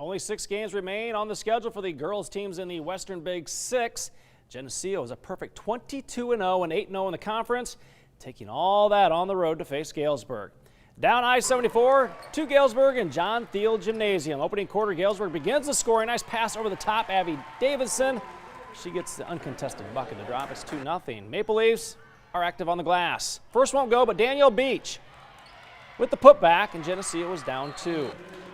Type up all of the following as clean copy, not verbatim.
Only 6 games remain on the schedule for the girls teams in the Western Big Six. Geneseo is a perfect 22-0 and 8-0 in the conference, taking all that on the road to face Galesburg. Down I-74 to Galesburg and John Thiel Gymnasium. Opening quarter, Galesburg begins the scoring. Nice pass over the top, Abby Davidson. She gets the uncontested bucket to drop. It's 2-0. Maple Leafs are active on the glass. First won't go, but Danielle Beach with the putback, and Geneseo was down 2.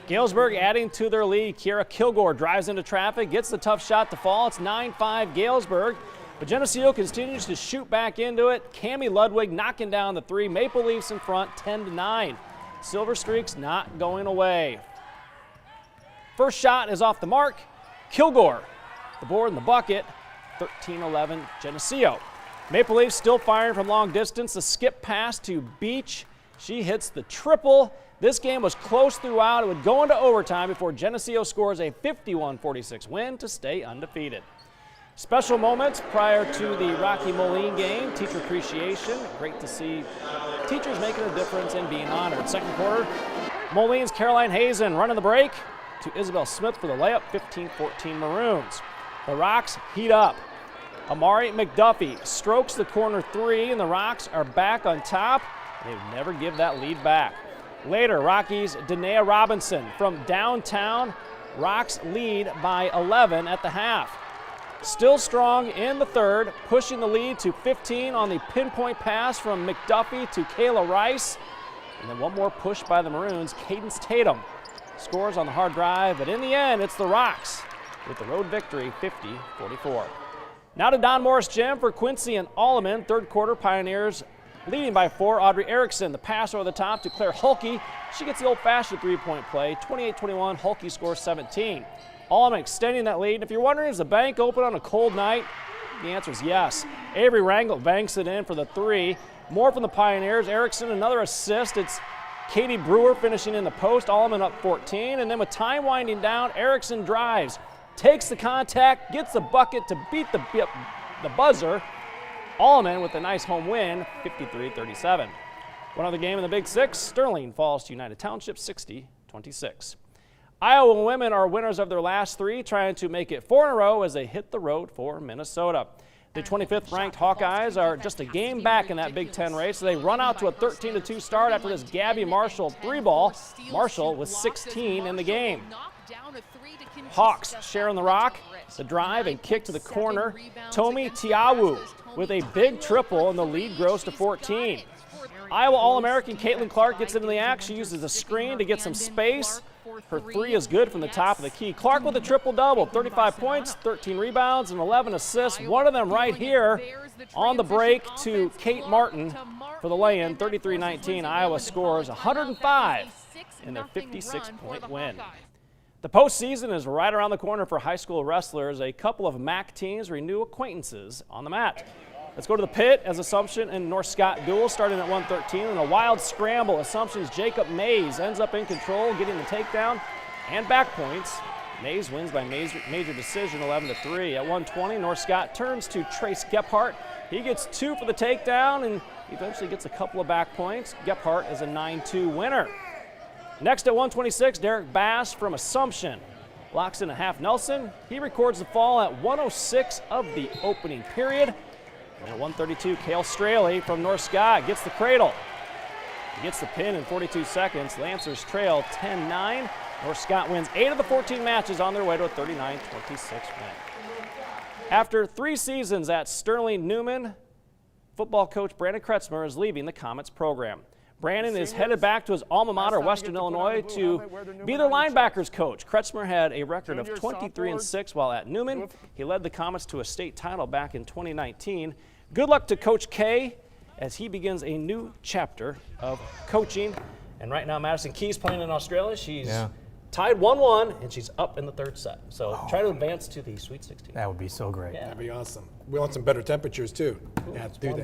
Galesburg adding to their lead. Kiera Kilgore drives into traffic, gets the tough shot to fall. It's 9-5 Galesburg, but Geneseo continues to shoot back into it. Cammie Ludwig knocking down the 3. Maple Leafs in front, 10-9. Silver Streaks not going away. First shot is off the mark. Kilgore, the board and the bucket, 13-11 Geneseo. Maple Leafs still firing from long distance. The skip pass to Beach. She hits the triple. This game was close throughout. It would go into overtime before Geneseo scores a 51-46 win to stay undefeated. Special moments prior to the Rocky Moline game. Teacher appreciation. Great to see teachers making a difference and being honored. Second quarter, Moline's Caroline Hazen running the break to Isabel Smith for the layup, 15-14 Maroons. The Rocks heat up. Amari McDuffie strokes the corner 3, and the Rocks are back on top. They never give that lead back. Later, Rockies' Danae Robinson from downtown. Rocks lead by 11 at the half. Still strong in the third, pushing the lead to 15 on the pinpoint pass from McDuffie to Kayla Rice. And then one more push by the Maroons. Cadence Tatum scores on the hard drive, but in the end, it's the Rocks with the road victory, 50-44. Now to Don Morris Gym for Quincy and Alleman. Third quarter, Pioneers leading by 4. Audrey Erickson, the pass over the top to Claire Hulke. She gets the old-fashioned three-point play. 28-21, Hulke scores 17. Alleman extending that lead. And if you're wondering, is the bank open on a cold night? The answer is yes. Avery Rangel banks it in for the 3. More from the Pioneers. Erickson, another assist. It's Katie Brewer finishing in the post. Alleman up 14. And then with time winding down, Erickson drives, takes the contact, gets the bucket to beat the buzzer. Alleman with a nice home win, 53-37. One other game in the Big Six, Sterling falls to United Township, 60-26. Iowa women are winners of their last 3, trying to make it 4 in a row as they hit the road for Minnesota. The 25th ranked Hawkeyes are just a game back in that Big Ten race. So they run out to a 13-2 start after this Gabby Marshall 3-ball. Marshall with 16 in the game. Hawks sharing the rock, the drive and kick to the corner. Tomi Tiawu with a big triple, and the lead grows to 14. Iowa All-American Caitlin Clark gets into the act. She uses a screen to get some space. Her 3 is good from the top of the key. Clark with a triple-double, 35 points, 13 rebounds, and 11 assists. One of them right here on the break to Kate Martin for the lay-in, 33-19. Iowa scores 105 in their 56-point win. The postseason is right around the corner for high school wrestlers. A couple of MAC teams renew acquaintances on the mat. Let's go to the pit as Assumption and North Scott duel starting at 1:13. In a wild scramble, Assumption's Jacob Mays ends up in control, getting the takedown and back points. Mays wins by major decision, 11-3. At 1:20, North Scott turns to Trace Gephardt. He gets 2 for the takedown and eventually gets a couple of back points. Gephardt is a 9-2 winner. Next at 1:26, Derek Bass from Assumption locks in a half Nelson. He records the fall at 1:06 of the opening period. And at 1:32, Kale Straley from North Scott gets the cradle. He gets the pin in 42 seconds. Lancers trail 10-9. North Scott wins 8 of the 14 matches on their way to a 39-26 win. After 3 seasons at Sterling Newman, football coach Brandon Kretzmer is leaving the Comets program. Brandon is headed back to his alma mater, Western Illinois, to be their linebackers coach. Kretzmer had a record of 23-6 while at Newman. He led the Comets to a state title back in 2019. Good luck to Coach K as he begins a new chapter of coaching. And right now, Madison Keys playing in Australia. She's tied 1-1, and she's up in the 3rd set. So try to advance to the Sweet 16. That would be so great. That'd be awesome. We want some better temperatures, too. Cool. Yeah, do that.